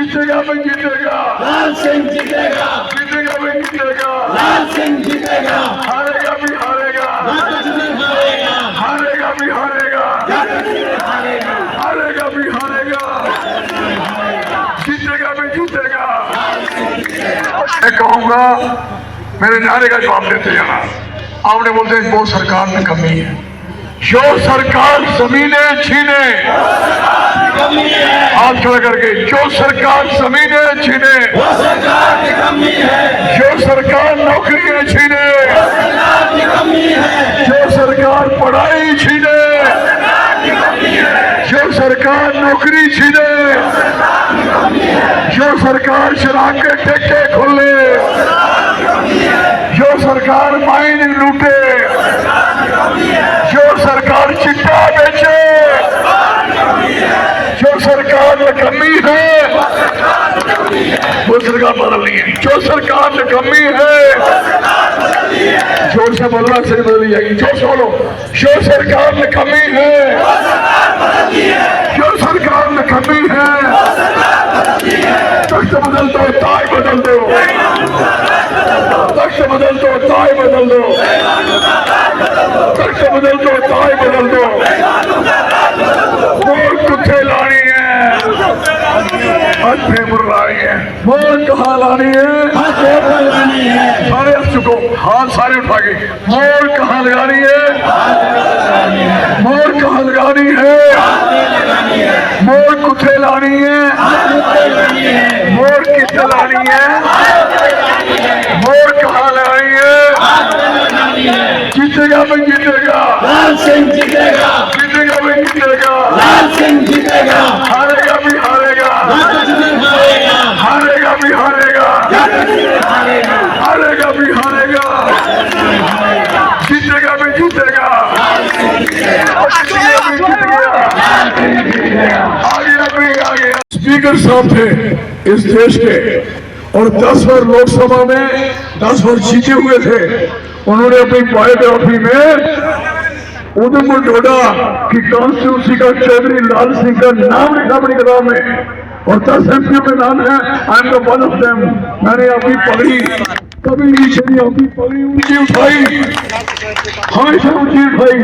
जीतेगा भाई जीतेगा, लाल सिंह जीतेगा, जीतेगा भाई जीतेगा, लाल सिंह जीतेगा, हारेगा भी हारेगा, हारेगा, हारेगा भी हारेगा, हारेगा, हारेगा भी हारेगा, जीतेगा भी जीतेगा। मैं कहूँगा मेरे नारे का जवाब देते जाना। आपने बोलते हैं वो सरकार में कमी है, जो सरकार जमीनें छीने, हाथ खड़ा करके, जो सरकार जमीनें छीने, वो सरकार की कमी है, जो सरकार नौकरियां छीने, सरकार की कमी है, जो सरकार पढ़ाई छीने, जो सरकार नौकरी छीने, जो सरकार शराब के ठेके खोले, जो सरकार माइन लूटे, जो सरकार चिट्टा बेचे, जो सरकार निकम्मी है वो सरकार बदलनी है। जो सरकार निकम्मी है जोर से बोलना से बदली जाएगी। जोर से बोलो, जो सरकार निकम्मी है, जो सरकार निकम्मी है, तख्त बदल दो ताज बदल दो, तख्त बदल दो ताज बदल दो, तख्त बदल दो ताज बदल दो। वोट कुत्ते लानी है, हथे बुलाई है, वोट कहाँ लानी है, सारे हथ चुको, हाथ सारे उठा के, वोट कहाँ लगानी है, वोट कहाँ लगानी है, वोट कुत्ते लानी है, वोट किससे लानी है, वोट कहाँ लगानी है, जीतेगा भाई जीतेगा, लाल सिंह जीतेगा, जीतेगा भाई जीतेगा, लाल सिंह जीतेगा, हारेगा भी हारेगा, हारेगा भी हारेगा, हारेगा भी हारेगा, जीतेगा भी जीतेगा, जीतेगा भी जीतेगा, आगे भी आगे। स्पीकर साहब थे इस देश के और 10 बार लोकसभा में 10 बार जीते हुए थे। उन्होंने अपनी बायोग्राफी में उधमपुर डोडा की कॉन्स्टिट्यूंसी का चौधरी लाल सिंह का नाम लिखा अपनी किताब में और 10 एमपीओ में नाम है। I am the one of them. मैंने अपनी पगड़ी कभी नीचे नहीं, अपनी पगड़ी ऊंची उठाई, हमेशा ऊंची उठाई।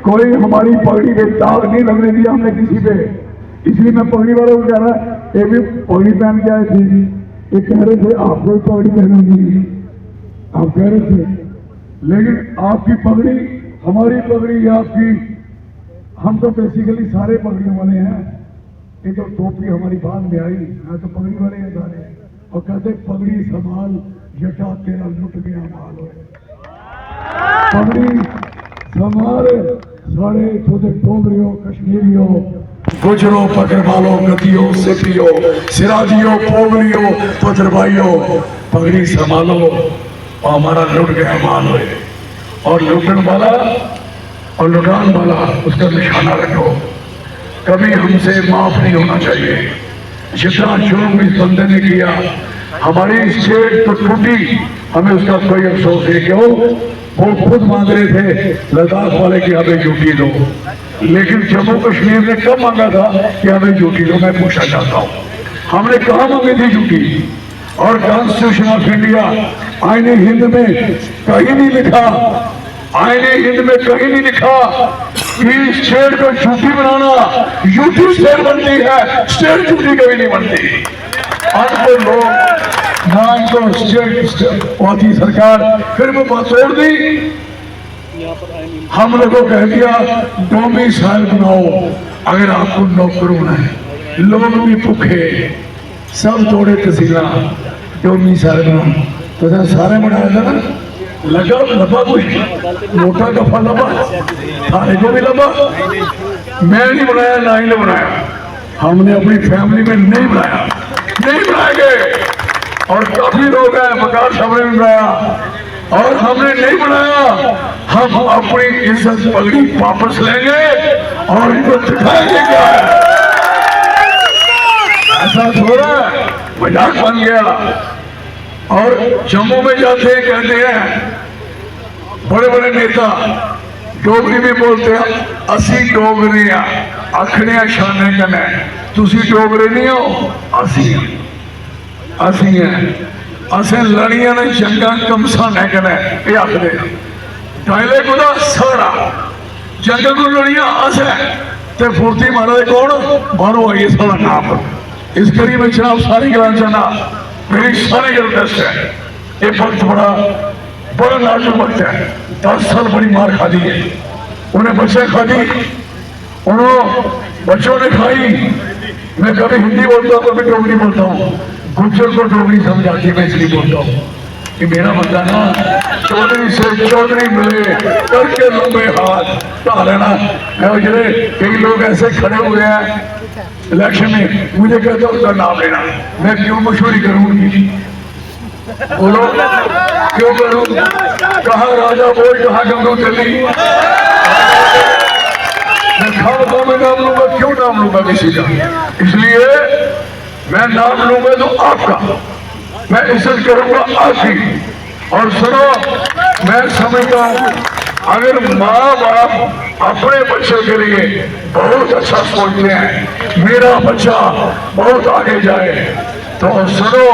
कोई हमारी पगड़ी पे दाग नहीं लगने दिया हमने किसी पे। इसलिए मैं पगड़ी वालों को कह रहा, ये भी पगड़ी पहन के आए थे, ये कह रहे थे आपको पगड़ी पहनूंगी, आप कह रहे थे, लेकिन आपकी पगड़ी हमारी पगड़ी है आपकी। हम तो बेसिकली सारे पगड़ियों वाले हैं, ये तो टोपी हमारी बाद में आई, मैं तो पगड़ी वाले हैं सारे। और कहते पगड़ी संभाल जटा तेरा लुट गया माल हो, पगड़ी संभाल सारे छोटे टोबरियों, कश्मीरियों, गुजरों, पकड़वालों, गतियों, सिपियों, सिराजियों, पोगलियों, पथरवाइयों, पगड़ी संभालो और हमारा लुट गया माल हो। और लुटन वाला और लुटान वाला उसका निशाना रखो, कभी हमसे माफ नहीं होना चाहिए। जितना जुर्म इस बंदे ने किया, हमारी स्टेट तो टूटी, हमें उसका कोई अफसोस नहीं। क्यों? वो खुद मांग रहे थे लद्दाख वाले की हमें ड्यूटी दो, लेकिन जम्मू कश्मीर ने कब मांगा था कि हमें ड्यूटी दो? मैं पूछना चाहता हूँ, हमने कहाँ मांगी थी ड्यूटी? और कॉन्स्टिट्यूशन ऑफ इंडिया आईने हिंद में कहीं नहीं लिखा, आईने हिंद में कहीं नहीं लिखा कि स्टेट को झूठी बनाना, यूटी स्टेट बनती है, स्टेट झूठी कभी नहीं बनती। अनपढ़ लोग ना इनको स्टेट होती सरकार, फिर वो बात तोड़ दी। हम लोगों को कह दिया डोमिसाइल बनाओ अगर आपको नौकर होना है। लोग भी भूखे, सब तोड़े तहसील डोमिसाइल बनाओ, तो सारे बनाया था ना, लगा लबा कुछ मोटा दफा लबा, थाने को भी लबा। मैं नहीं बनाया, ना ही ने बनाया, हमने अपनी फैमिली में नहीं बनाया, नहीं बनाएंगे। और काफी लोग हैं, बकार साहब ने भी बनाया और हमने नहीं बनाया। हम अपनी इज्जत पगड़ी वापस लेंगे और इनको दिखाएंगे क्या है। ऐसा थोड़ा मजाक बन गया। और जम्मू में जाते हैं, कहते हैं बड़े बड़े नेता डोगरी भी बोलते हैं, असी डोगरी आखने शाने कने तुसी डोगरे नहीं हो, असी हैं। असें लड़ियां ने जंगा कमसा नैकना ये आखदे डायलेक्ट ओदा सारा जंगा को लड़ियां अस है ते फुर्ती मारा कौन बाहरों आई सारा नाम। इस करी में जनाब सारी गल जाना मेरी सारी गल दस है। ये वक्त बड़ा नाजुक वक्त है। 10 साल बड़ी मार खादी है, उन्हें बच्चे खादी, उन्होंने बच्चों ने खाई। मैं कभी हिंदी बोलता हूँ कभी डोगरी बोलता हूँ, गुज्जर को डोगरी समझ आती है, मैं इसलिए बोलता हूँ कि मेरा बंदा ना चौधरी से चौधरी मिले करके लंबे हाथ ढा लेना। मैं कई लोग ऐसे खड़े हुए हैं इलेक्शन में, मुझे कहता उसका नाम लेना, मैं क्यों मशहूरी करूंगी? बोलो क्यों करूं? कहा राजा बोल, कहा गंगू चली। मैं खामखा में नाम लूंगा, क्यों नाम लूंगा किसी का? इसलिए मैं नाम लूंगा तो आपका, मैं इज्जत करूंगा आपकी। और सुनो, मैं समझता हूं अगर माँ बाप अपने बच्चे के लिए बहुत अच्छा सोचते हैं, मेरा बच्चा बहुत आगे जाए, तो सुनो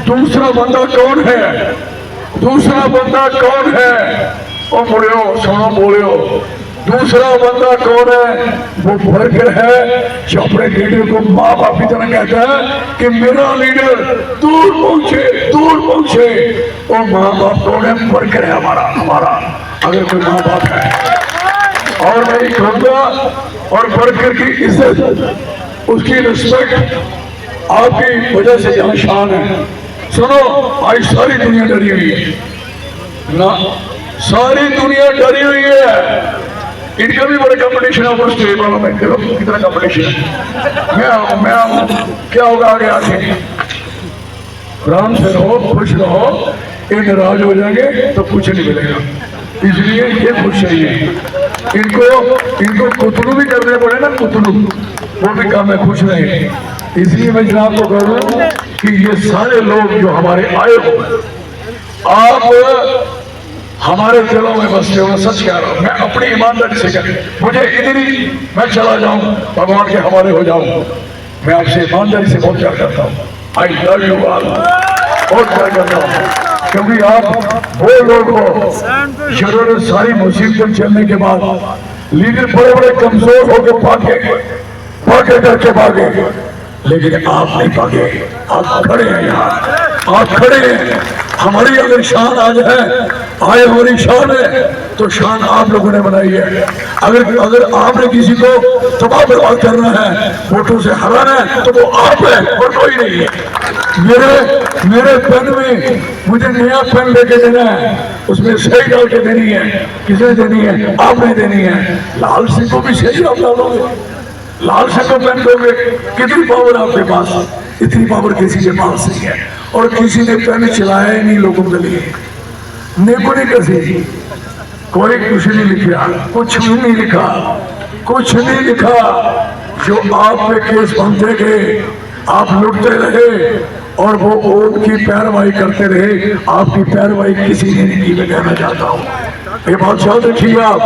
दूसरा बंदा कौन है? दूसरा बंदा कौन है? ओ मुड़ियो सुनो बोलियो, दूसरा बंदा कौन है? वो वर्कर है जो अपने लीडर को माँ बाप की तरह कहता है कि मेरा लीडर दूर पहुंचे, दूर पहुंचे। और माँ बाप कौन है? वर्कर है हमारा अगर कोई माँ बाप है। और मैं ये कहूँगा, और वर्कर की इज्जत, उसकी रिस्पेक्ट आपकी वजह से यहाँ शान है। सुनो, आज सारी दुनिया डरी हुई है ना, सारी दुनिया डरी हुई है। इनका भी बड़ा कंपटीशन है ऊपर स्टेज वालों में, देखो कितना कंपटीशन है। मैं क्या होगा आगे आके? आराम से रहो, खुश रहो। ये नाराज हो जाएंगे तो कुछ नहीं मिलेगा, इसलिए ये खुश चाहिए। इनको कुतलू भी करने पड़े ना, कुतलू वो भी काम है, खुश रहे। इसलिए मैं जनाब को कह रहा हूं कि ये सारे लोग जो हमारे आए हो, आप हमारे दिलों में बसते हो। सच कह रहा हूं, मैं अपनी ईमानदारी से कह, मुझे इधर ही मैं चला जाऊं, भगवान के हवाले हो जाऊं, मैं आपसे ईमानदारी से बहुत प्यार करता हूं। आई लव यू ऑल, बहुत प्यार करता हूं, क्योंकि आप वो लोग हो जिन्होंने सारी मुसीबतें चलने के बाद लीडर बड़े बड़े कमजोर होकर भागे करके भागे, लेकिन आप नहीं भागे, आप खड़े हैं यहाँ, आप खड़े हैं। हमारी अगर शान आज है, आए हमारी शान है, तो शान आप लोगों ने बनाई है। अगर आपने किसी को तबाह बर्बाद करना है, वोटों से हराना है, तो वो आप है और कोई नहीं है। मेरे पेन में मुझे नया पेन लेके देना है, उसमें सही डाल के देनी है। किसने देनी है? आपने देनी है। लाल सिंह को भी सही आप डालोगे, लाल सिंह को पेन दोगे। कितनी पावर आपके पास? इतनी पावर किसी के पास नहीं है। और किसी ने पेन चलाया ही नहीं लोगों के लिए, नेको नहीं कसी, कोई कुछ नहीं लिखा, कुछ भी नहीं लिखा, कुछ नहीं लिखा। जो आप पे केस बनते गए, आप लुटते रहे और वो ओट की पैरवाई करते रहे, आपकी पैरवाई किसी ने नहीं की। मैं कहना चाहता हूँ, ये बात याद रखिए आप।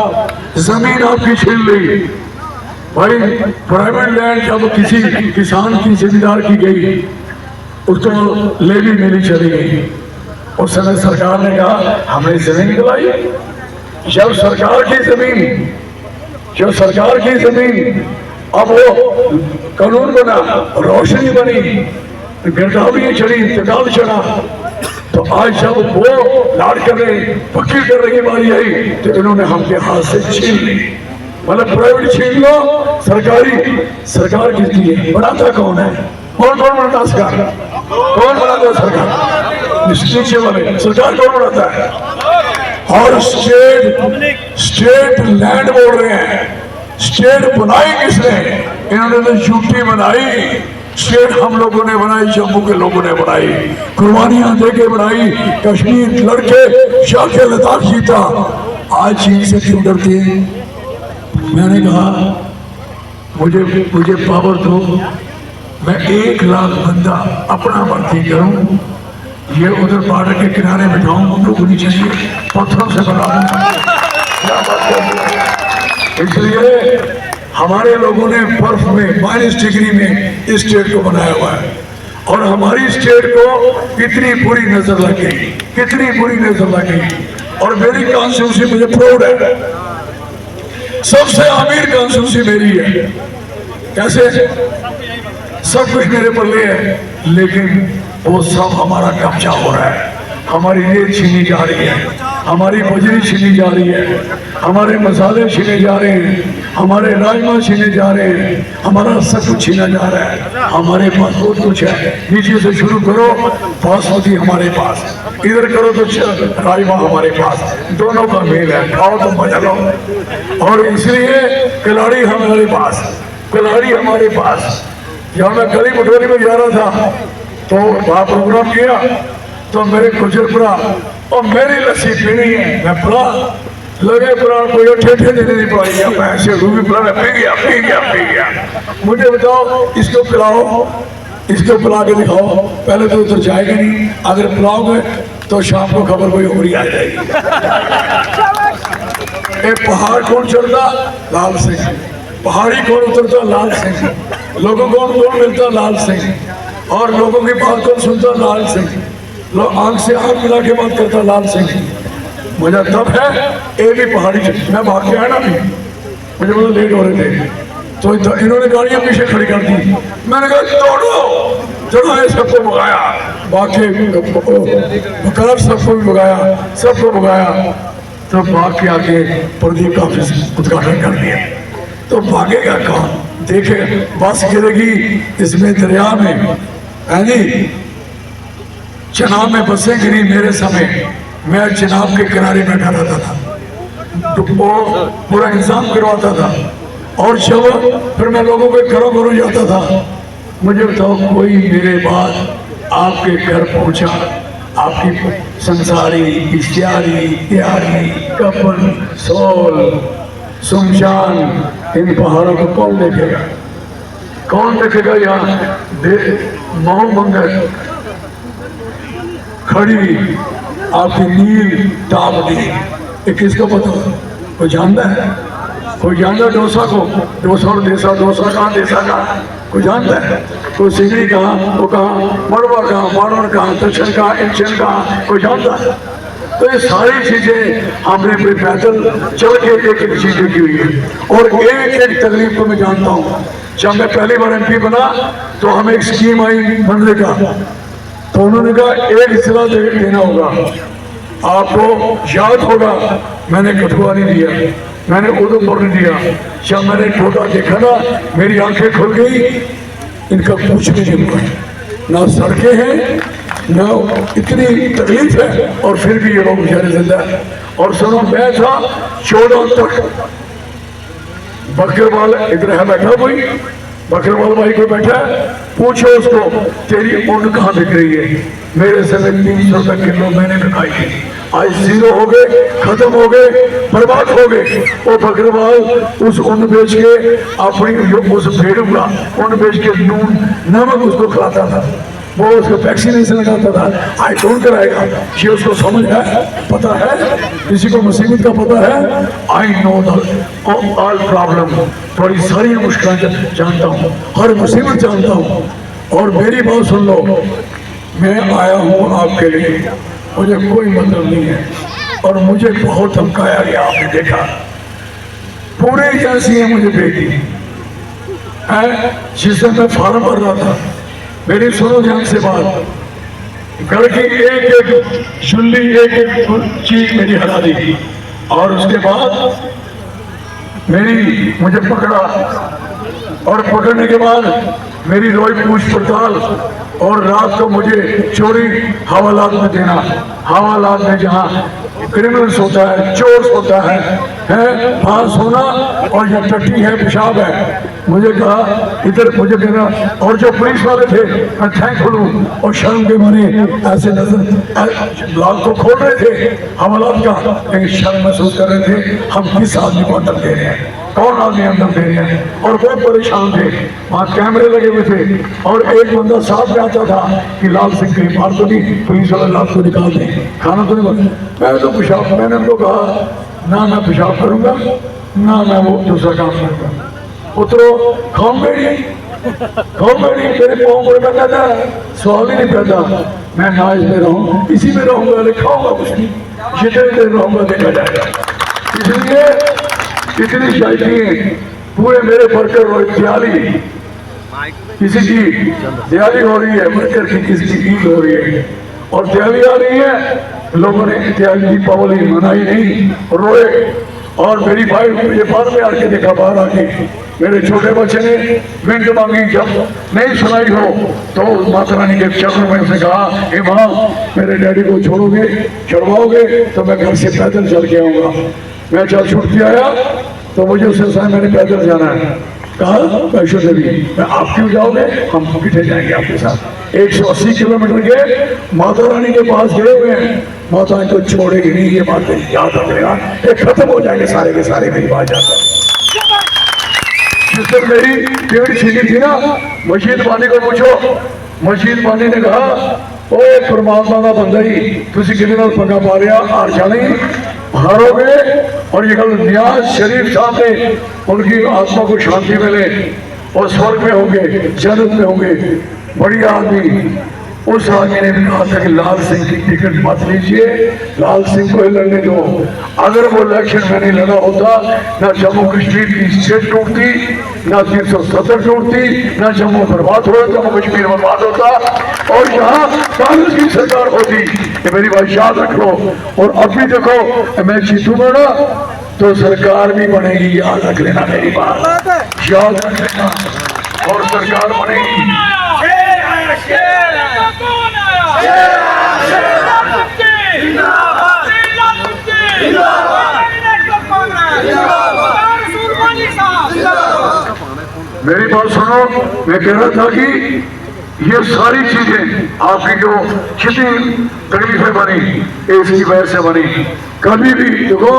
जमीन आपकी छीन ली भाई, प्राइवेट लैंड जब किसी किसान की जिम्मेदार की गई, उसको लेवी मिली चली गई। उस समय सरकार ने कहा हमने जमीन दिलाई। जब सरकार की जमीन अब वो कानून बना, रोशनी बनी, गिरदावरी चढ़ी, इंतकाल चढ़ा, तो आज जब वो लाड़ करने वकील करने की बारी आई, तो इन्होंने हमके हाथ से छीन ली। मतलब प्राइवेट छीन लो, सरकार किसकी है? बनाता कौन है? कौन बनाता सरकार? कौन बनाता है सरकार? नीचे वाले सरकार कौन बनाता है? और स्टेट लैंड बोल रहे हैं। स्टेट बनाई किसने? इन्होंने तो यूटी बनाई। स्टेट हम लोगों ने बनाई, जम्मू के लोगों ने बनाई, कुर्बानियां देके बनाई। कश्मीर लड़के जाके लद्दाख जीता। आज चीन से क्यों डरते हैं? मैंने कहा मुझे पावर दो, मैं 1 लाख बंदा अपना भर्ती करूं, ये उधर बॉर्डर के किनारे बिठाऊं, उनको नहीं चाहिए, पत्थरों से बना दूं। इसलिए हमारे लोगों ने बर्फ में -डिग्री में इस स्टेट को बनाया हुआ है और हमारी स्टेट को कितनी बुरी नजर लग गई, कितनी बुरी नजर लग गई। और मेरी कॉन्स्टिट्यूंसी मुझे प्राउड है, सबसे अमीर कॉन्स्टिट्यूंसी मेरी है। कैसे? सब कुछ मेरे पल्ले है, लेकिन वो सब हमारा कब्जा हो रहा है। हमारी रेत छीनी जा रही है, हमारी बजरी छीनी जा रही है, हमारे मसाले छीने जा रहे हैं, हमारे राजमा छीने जा रहे हैं, हमारा सब कुछ छीना जा रहा है। हमारे पास बहुत कुछ है। नीचे से शुरू करो, बासमती हमारे पास, इधर करो तो राजमा हमारे पास, दोनों का मेल है। खाओ तो मजा लो। और इसलिए कलाड़ी हमारे पास, कलाड़ी हमारे पास। जहाँ मैं गली मटोरी में जा रहा था तो वहाँ प्रोग्राम किया तो मेरे गुजरपुरा और मेरी लस्सी पीनी है, मैं पिला लगे पुराण कोई ठेठे देने नहीं पड़ेगा, मैं ऐसे रूबी पिला पी गया पी गया पी गया। मुझे बताओ, इसको पिलाओ, इसको पिला के दिखाओ। पहले तो उधर जाएगा नहीं, अगर पिलाओगे तो शाम को खबर कोई और आ जाएगी। एक पहाड़ कौन चढ़ता? लाल सिंह। पहाड़ी कौन उतरता? लाल सिंह। लोगों को कौन मिलता? लाल सिंह। और लोगों की बात कौन सुनता? लाल सिंह। लोग आंख से आंख मिला के बात करता लाल सिंह। मजा तब है, ये भी पहाड़ी मैं भाग के आया ना, भी मुझे बहुत लेट हो रहे थे तो इन्होंने गाड़ियां पीछे खड़ी कर दी। मैंने कहा दौड़ो चलो, सबको भगाया, बाकी बकार सबको भी भगाया, सबको भगाया। तो भाग के आके प्रदीप का ऑफिस उद्घाटन कर दिया। तो भागेगा कौन? देखे बस गिरेगी इसमें दरिया में, यानी चनाब में बसें गिरी मेरे समय, मैं चनाब के किनारे बैठा रहता था, तो वो पूरा इंतजाम करवाता था। और जब फिर मैं लोगों के घरों जाता था, मुझे बताओ कोई मेरे बाद आपके घर पहुंचा, आपकी संसारी, इश्तियारी, त्यारी, कफन, सोल, सुमशान, इन पहाड़ों को कौन देखेगा? कौन देखेगा? यहाँ मऊ मंगल खड़ी आपकी नील टाप दी, ये किसको पता? कोई जानता है? कोई जानता है डोसा को? डोसा और देसा, डोसा कहाँ, देसा कहाँ, कोई जानता है? कोई सिगड़ी कहाँ, वो कहाँ, मड़वा कहाँ, मारवाड़ कहाँ, दक्षिण कहाँ, इंचन कहाँ, कोई जानता है? तो ये सारी चीजें हमने अपने पैदल चल के एक एक चीज देखी हुई है। और एक एक तकलीफ को मैं जानता हूँ। जब मैं पहली बार MP बना तो हमें एक स्कीम आई बनने का, तो उन्होंने कहा एक हिस्सा देना होगा आपको। याद होगा मैंने कठुआ नहीं दिया, मैंने उधमपुर नहीं दिया। जब मैंने टोटा देखा ना, मेरी आंखें खुल गई। इनका कुछ भी नहीं हुआ, ना सड़कें हैं, ना इतनी तकलीफ है, और फिर भी ये लोग बेचारे जिंदा है। और सुनो, मैं था 14 तक बकरवाल, इधर है बैठा कोई बकरवाल भाई को बैठा है, पूछो उसको तेरी ऊन कहाँ बिक रही है? मेरे समय 300 रुपये किलो मैंने बिकाई थी, आज 0 हो गए, खत्म हो गए, बर्बाद हो गए। वो बकरवाल उस ऊन बेच के अपनी उस भेड़ूंगा ऊन बेच के नून नमक उसको खिलाता था, वो उसको वैक्सीनेशन लगाता था। आई कौन कराएगा? ये उसको समझ है, पता है, किसी को मुसीबत का पता है। आई नो ऑल प्रॉब्लम, थोड़ी सारी मुश्किल जानता हूँ, हर मुसीबत जानता हूँ। और मेरी बात सुन लो, मैं आया हूँ आपके लिए, मुझे कोई मतलब नहीं है। और मुझे बहुत धमकाया गया, आपने देखा, पूरे एजेंसी है मुझे भेजी है, जिससे मैं फॉर्म भर रहा था। मेरी सुनो ध्यान से बात, घर की एक एक चुल्ली, एक एक चीज मेरी हरा दी थी। और उसके बाद मुझे पकड़ा, और पकड़ने के बाद मेरी रोज पूछ पड़ताल, और रात को मुझे चोरी हवालात में देना। हवालात में जहाँ क्रिमिनल्स होता है, चोर होता है वहाँ सोना, और यह टट्टी है, पेशाब है। मुझे कहा इधर, मुझे कहना, और जो पुलिस वाले थे मैं थैंकफुल हूँ, और शर्म के मारे ऐसे नजर ब्लॉक को खोल रहे थे हवालात का, लेकिन शर्म महसूस कर रहे थे हम किस आदमी को अंदर दे रहे हैं, कौन आदमी अंदर दे रहे हैं। और बहुत परेशान थे, वहाँ कैमरे लगे हुए थे, और एक बंदा साथ में आता था कि लाल सिंह कहीं मार तो नहीं, पुलिस वाले लाल को निकाल दें, खाना तो नहीं बना। मैं तो पेशाब, मैंने उनको कहा ना मैं पेशाब करूँगा, ना मैं वो दूसरा काम करूँगा। उतरो, खाऊंगे नहीं, मेरे पाँव पर मैं कहता सवाल ही नहीं पैदा, मैं ना इसमें रहूँ, इसी में रहूंगा, लिखाऊंगा कुछ नहीं, जितने देर रहूंगा देखा जाएगा। इसलिए इतनी शायरी पूरे मेरे वर्कर रोज दिवाली, किसी की दिवाली हो रही है, वर्कर की किसी की ईद हो रही है, और दिवाली आ रही है, लोगों ने दिवाली दीपावली मनाई नहीं, रोए। और मेरी भाई मुझे बाद में आके देखा, बाहर आके मेरे छोटे बच्चे ने विंड मांगी, जब नहीं सुनाई हो तो माता रानी के चरणों में से कहा, हे माँ मेरे डैडी को छोड़ोगे, छुड़वाओगे तो मैं घर से पैदल चल के आऊँगा। मैं चल छूट के आया तो मुझे उससे कहा मैंने पैदल जाना है। कहा वैष्णो देवी, मैं आप क्यों जाओगे, हम कितने जाएंगे आपके साथ। 180 किलोमीटर के माता रानी के पास गए हुए हैं, माता इनको छोड़ेगी नहीं, ये बातें याद रखेगा, ये खत्म हो जाएंगे सारे के सारे। मेरी बात जाता जिस दिन मेरी पेड़ छीनी थी ना, मशीद पानी को पूछो, मशीद पानी ने कहा ओए परमात्मा का बंदा ही तुसी किसी नाल पंगा पा लिया, हार जानी हारोगे। और ये कल नियाज शरीफ साहब ने, उनकी आत्मा को शांति मिले और स्वर्ग में होंगे, जन्नत में होंगे, बढ़िया आदमी। उस आदमी ने भी कहा था कि लाल सिंह की टिकट मत लीजिए, लाल सिंह को ही लड़ने दो। अगर वो इलेक्शन में नहीं लड़ा होता, ना जम्मू कश्मीर की स्टेट टूटती, ना 370 टूटती, ना जम्मू बर्बाद हो, जम्मू कश्मीर बर्बाद होता, और यहाँ कांग्रेस की सरकार होती। ये मेरी बात याद रख लो। और अब भी देखो, मैं जीतूंगा ना तो सरकार भी बनेगी, याद रख लेना मेरी बात, याद रख लेना, और सरकार बनेगी। मेरी बात सुनो, मैं कह रहा था कि ये सारी चीजें आपकी जो जितनी तकलीफें बनी, इसकी वजह से बनी। कभी भी देखो,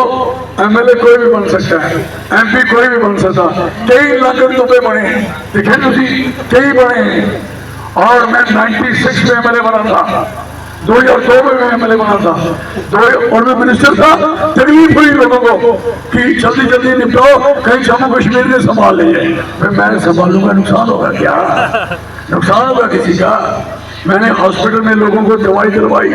एमएलए कोई भी बन सकता है, एमपी कोई भी बन सकता, 23 लाख रुपए बने, देखे तुझी 23 बने। और मैं 96 में एमएलए बना था, 2002 में मैं एमएलए बना था, और मैं मिनिस्टर था। तकलीफ हुई लोगों को कि जल्दी जल्दी निपटाओ, कहीं जम्मू कश्मीर ने संभाल लिए। मैं संभालूंगा, नुकसान होगा क्या, नुकसान होगा किसी का। मैंने हॉस्पिटल में लोगों को दवाई दिलवाई,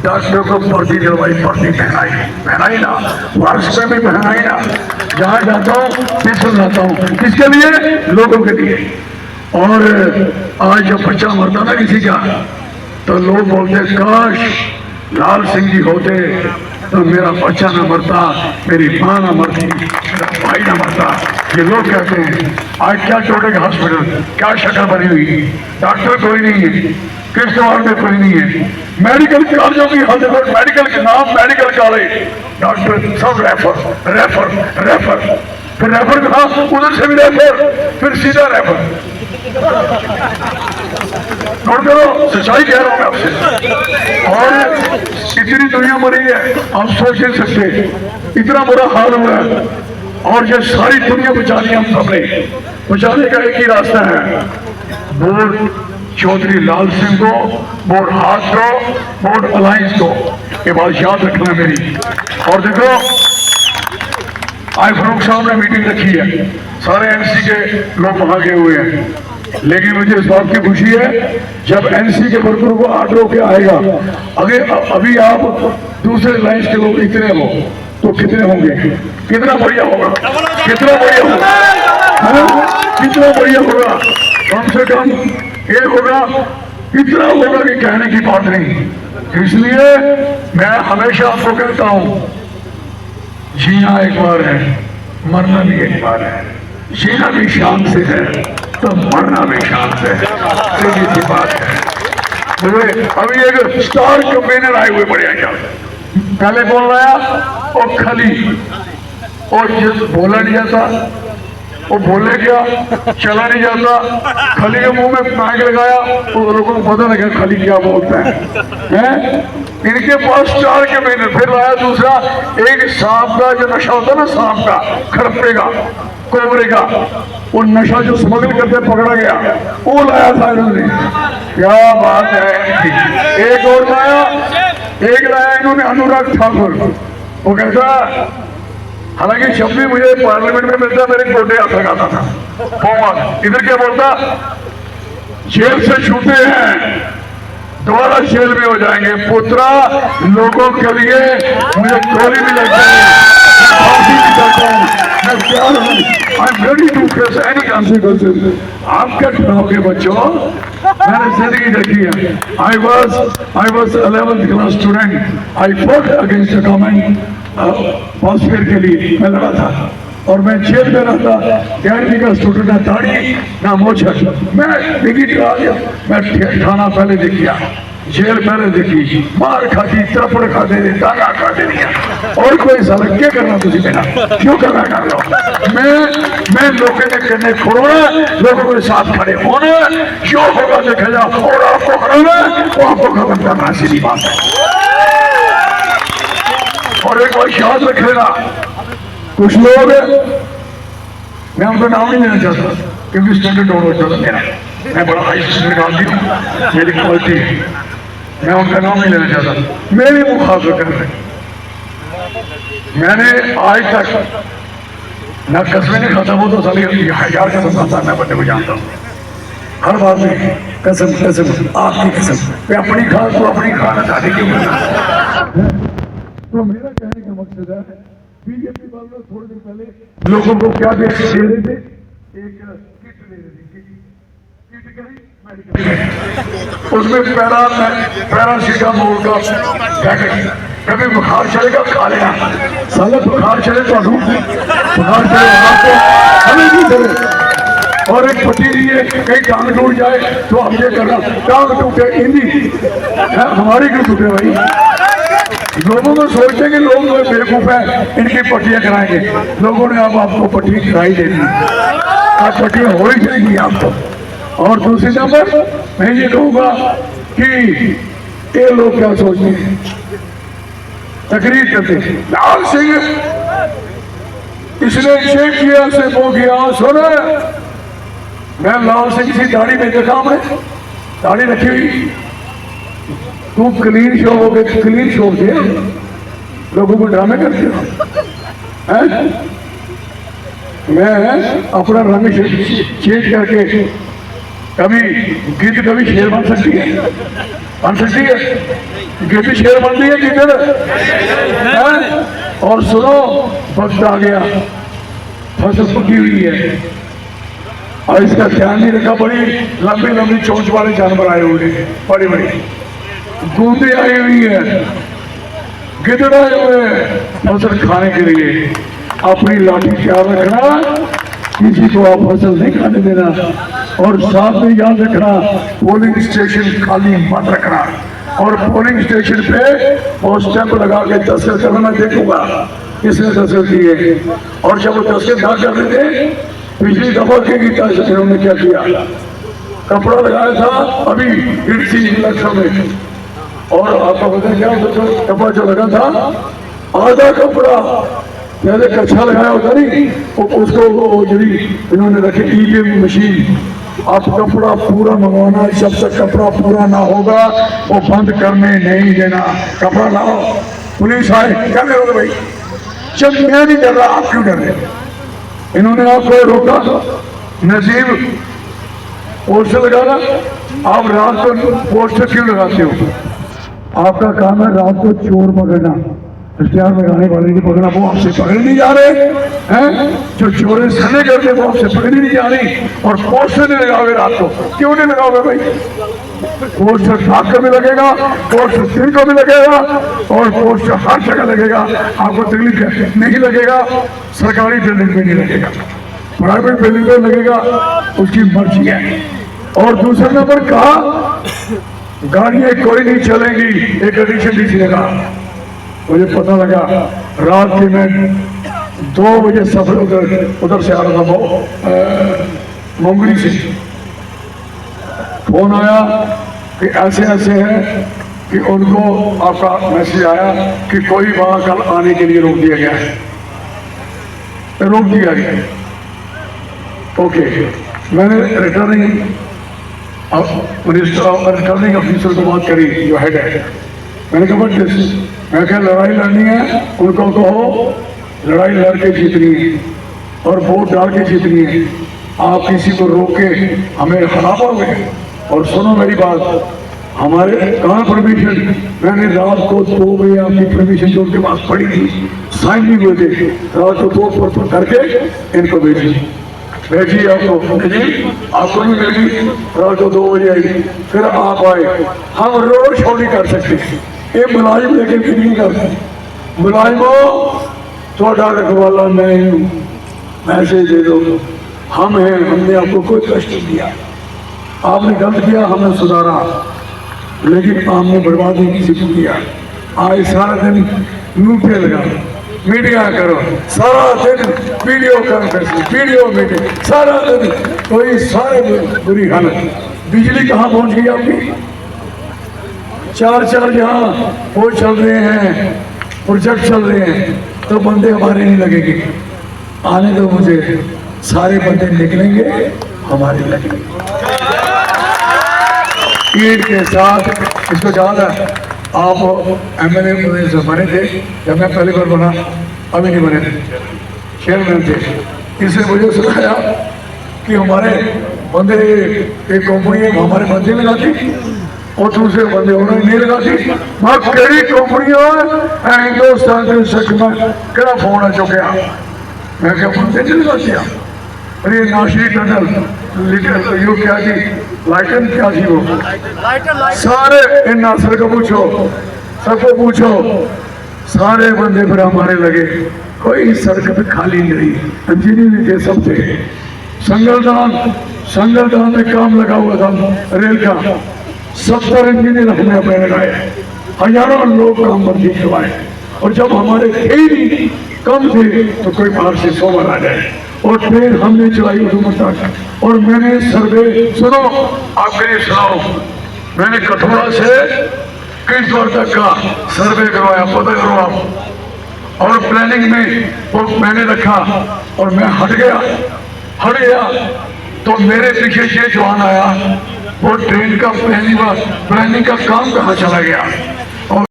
डॉक्टरों को वर्दी दिलवाई, वर्दी पहनाई ना, वर्ष में भी पहनाई ना। जहाँ जाता हूँ पिछल जाता हूँ, किसके लिए, लोगों के लिए। और आज जब बच्चा मरता ना किसी का, तो लोग बोलते काश लाल सिंह जी होते तो मेरा बच्चा ना मरता, मेरी माँ ना मरती, मेरा भाई ना मरता। ये लोग कहते हैं। आज क्या छोटे हॉस्पिटल, क्या शक्ल बनी हुई, डॉक्टर कोई नहीं है, किस वार्ड में कोई नहीं है। मेडिकल कॉलेजों की हालत, मेडिकल के नाम मेडिकल कॉलेज, डॉक्टर सब रेफर रेफर रेफर, फिर रेफर कहा, उधर से भी रेफर, फिर सीधा रेफर। नोट करो, सच्चाई कह रहा हूं मैं आपसे। और इतनी दुनिया मरी है, आप सोच नहीं सकते, इतना बुरा हाल हुआ है। और ये सारी दुनिया बचानी हम सबने, बचाने का एक ही रास्ता है, वोट चौधरी लाल सिंह को, वोट हाथ को, वोट अलायंस को। ये बात याद रखना मेरी। और देखो, आज फारूक साहब ने मीटिंग रखी है, सारे एनसी के लोग वहां गए हुए हैं, लेकिन मुझे इस बात की खुशी है जब एनसी के वर्करों को आर्डर होकर आएगा। अगर अभी आप दूसरे लाइन के लोग इतने हो तो कितने होंगे, कितना बढ़िया होगा, कितना बढ़िया होगा, कितना बढ़िया होगा। कम से कम ये होगा, इतना होगा कि कहने की बात नहीं। इसलिए मैं हमेशा आपको कहता हूं, जीना एक बार है, मरना भी एक बार है। जीना भी शान से है तो मरना भी शान से है, सीधी सी बात है। मुझे अभी एक स्टार कंपेनर आए हुए बढ़िया क्या, पहले बोल रहा और खली, और जिस बोला नहीं जाता वो बोले क्या, चला नहीं जाता, खली के मुंह में नाक लगाया तो लोगों को पता लगा खली क्या बोलता है। इनके पास स्टार के महीने, फिर लाया दूसरा, एक सांप का जो नशा होता है ना, सांप का, खड़प्पे का, कोबरे का, वो नशा जो स्मगल करते पकड़ा गया, वो लाया था इन्होंने। क्या बात है। एक और लाया, एक लाया इन्होंने अनुराग ठाकुर, वो कहता हालांकि शब्द भी मुझे पार्लियामेंट में मिलता, मेरे गोटे हाथ लगाता था। इधर क्या बोलता, जेल से छूटे हैं दोबारा जेल में हो जाएंगे पुत्रा, लोगों के लिए मुझे गोली भी लग जाए, फांसी भी करता हूं, मैं तैयार हूं, I am ready to face any consequences. आप क्या डराओगे बच्चों, मैंने जिंदगी देखी है। I was 11th class student, I fought against the government फॉस्फेयर के लिए मैं लड़ा था, और मैं जेल में रहता, 11वीं का स्टूडेंट, ना दाढ़ी ना मोछर, मैं टिकट आ गया, मैं थाना पहले देख लिया, जेल पहले देखी, मार खाती, तरपड़ खाते थे, दागा खाते दिया, और कोई साला क्या करना तुझे मेरा, क्यों करना कर लो, मैं लोगों के करने खोड़ना, लोगों के साथ खड़े होना, जो होगा देखा जा, और आपको हराना, वो आपको खत्म करना, सीधी बात है। और एक बार याद रख लेना, कुछ लोग, मैं उनका नाम नहीं लेना चाहता क्योंकि स्टैंडर्ड डाउन हो जाता मेरा, मैं बड़ा हाई स्टैंडर्ड आदमी हूँ, मेरी क्वालिटी है, मैं उनका नाम नहीं लेना चाहता, मेरे मुखातिब कर रहे। मैंने आज तक ना कसमें नहीं खाता, वो तो साली 1000 कसम खाता, मैं बंदे को जानता हूँ, हर बात में कसम कसम, आपकी कसम, मैं अपनी खा तो अपनी खाना चाहती क्यों करना। तो मेरा कहने का मकसद है, बीजेपी वालों थोड़े दिन पहले लोगों को क्या दे रहे थे, एक किट दे रहे थे, किट करी मेडिकल, उसमें पैरासीटामोल का पैकेट, कभी बुखार चलेगा खा लेना, साला बुखार चले तो बुखार चले आपको, हमें नहीं चले, और एक पट्टी लिए कहीं टांग टूट जाए तो हम ये करना, टांग टूटे हिंदी हमारी क्यों टूटे भाई, लोगों को सोचते कि लोग जो बेवकूफ है इनकी पट्टियां कराएंगे, लोगों ने अब आपको पट्टी कराई देनी, आप पट्टियां हो ही जाएंगी आपको। और दूसरी नंबर मैं ये कहूंगा कि ये लोग क्या सोचते हैं, तकरीर करते हैं, लाल सिंह इसने ये किया से वो किया, सुना मैं लाल सिंह की दाढ़ी में देखा, मैं दाढ़ी रखी हुई, तू क्लीन शो हो गए, क्लीन शो से लोगों को ड्रामे करते हो, मैं अपना रंग चेंज करके कभी गिद्ध कभी शेर बन सकती है, गिद्ध शेर बनती है गिद्ध, और सुनो वक्त आ गया, फसल पकी हुई है और इसका ध्यान नहीं रखा, बड़ी लंबी लंबी चोंच वाले जानवर आए हुए हैं, बड़ी बड़ी गूंदे आई हुई है, गिद्ध आए हुए हैं फसल खाने के लिए, अपनी लाठी ख्याल रखना, किसी को आप फसल नहीं खाने देना, और साथ में याद रखना पोलिंग स्टेशन खाली मत रखना, और पोलिंग स्टेशन पे वो स्टैंप लगा के दस्तखत करना, मैं देखूंगा किसने दस्तखत किए, और जब वो दस्तखत ना करने थे, पिछली दफा इन्होंने क्या किया, कपड़ा लगाया था अभी इलेक्शन में, और आपको पता क्या कपड़ा जो लगा था, आधा कपड़ा जैसे कच्छा लगाया होता नहीं, उसको वो जो इन्होंने रखे ईवीएम मशीन, आप कपड़ा पूरा मंगवाना, जब तक कपड़ा पूरा ना होगा वो बंद करने नहीं देना, कपड़ा लाओ, पुलिस आए क्या करोगे भाई, जब मैं नहीं डर रहा आप क्यों डर रहे, इन्होंने आपको रोका, नजीब पोस्टर लगाना, आप रात को पोस्टर क्यों लगाते हो, आपका काम है रात को चोर पकड़ना, इश्तिहार लगाने वाले की पकड़ना, वो आपसे पकड़े नहीं जा रहे हैं, जो चोरे सने करते वो आपसे पकड़ी नहीं जा रही, और पोस्टर नहीं लगाओगे रात को, क्यों नहीं लगाओगे भाई, पोस्टर रात को भी लगेगा, पोस्टर दिन को भी लगेगा, और पोस्टर हर जगह लगेगा, आपको तकलीफ नहीं लगेगा, सरकारी बिल्डिंग में नहीं लगेगा, प्राइवेट बिल्डिंग में लगेगा, उसकी मर्जी है। और दूसरे नंबर कहा गाड़ियां कोई नहीं चलेंगी, एक एडिशन दी थी, मुझे पता लगा रात के मैं 2 बजे सफर उधर से आ रहा था, मुंगली से फोन आया कि ऐसे ऐसे है कि उनको आपका मैसेज आया कि कोई वहां कल आने के लिए रोक दिया गया है, रोक दिया गया। ओके, मैंने रिटर्निंग मिनिस्टर और रिटर्निंग ऑफिसर को बात करी, जो हेड है, मैंने कहा बट मैं क्या लड़ाई लड़नी है, उनको कहो लड़ाई लड़ के जीतनी है और वोट डाल के जीतनी है। आप किसी को रोक के हमें हरा पाओगे? और सुनो मेरी बात, हमारे कहाँ परमिशन? मैंने रात को 2 बजे आपकी परमिशन जो उनके पास पड़ी थी, साइन नहीं हुए थे, रात को 2 पर करके इनको भेजी आपको नहीं, आपको भी मिल गई, रात को 2 बजे आई, फिर आप आए। हम रोड शो नहीं कर सकते, ये मुलाजिम लेके भी नहीं करते। मुलाजिमों थोड़ा रखवाला मैं हूँ, मैसेज दे दो, हम हैं, हमने आपको कोई कष्ट नहीं दिया, आपने गलत किया हमने सुधारा, लेकिन आपने बर्बादी किसी को किया। आज सारा दिन मुंह पे लगा मीडिया करो, सारा दिन वीडियो कॉन्फ्रेंस, वीडियो मीटिंग, सारा दिन कोई सारे बुरी हालत। बिजली कहाँ पहुंच गई आपकी? 4 जहाँ वो चल रहे हैं, प्रोजेक्ट चल रहे हैं, तो बंदे हमारे नहीं लगेंगे। आने दो मुझे, सारे बंदे निकलेंगे हमारे लगेंगे ईद के साथ। इसको याद है, आप MLA से बने थे जब मैं पहली बार बना, अभी नहीं बने थे, चेयरमैन थे। इसने मुझे सुनाया कि हमारे बंदे एक कंपनी है हमारे बंदे लगाती और दूसरे बंदे उन्होंने नहीं लगाती। मैं कई कंपनियों हिंदुस्तान के सच में क्या फोन आ चुके, मैं क्या बंदे नहीं लगाती आप? अरे नाशी टनल यू क्या थी, लाइटन क्या थी वो, सारे इन नासर को पूछो, सबको पूछो, सारे बंदे फिर हमारे लगे। कोई सड़क पे खाली नहीं रही, इंजीनियर थे सब थे। संगलदान में काम लगा हुआ था रेल का, 70 इंजीनियर हमने अपने लगाए, हजारों लोग काम बंदी करवाए। और जब हमारे थे ही कम थे तो कोई बाहर से 100 आ जाए, और फिर हमने चलाई हुकूमत तक। और मैंने सर्वे सुनो, आपके लिए सुनाओ, मैंने कठुआ से किश्तवाड़ तक का सर्वे करवाया, पता करो आप। और प्लानिंग में वो मैंने रखा और मैं हट गया तो मेरे पीछे ये जवान आया, वो ट्रेन का प्लानिंग का काम कहाँ चला गया?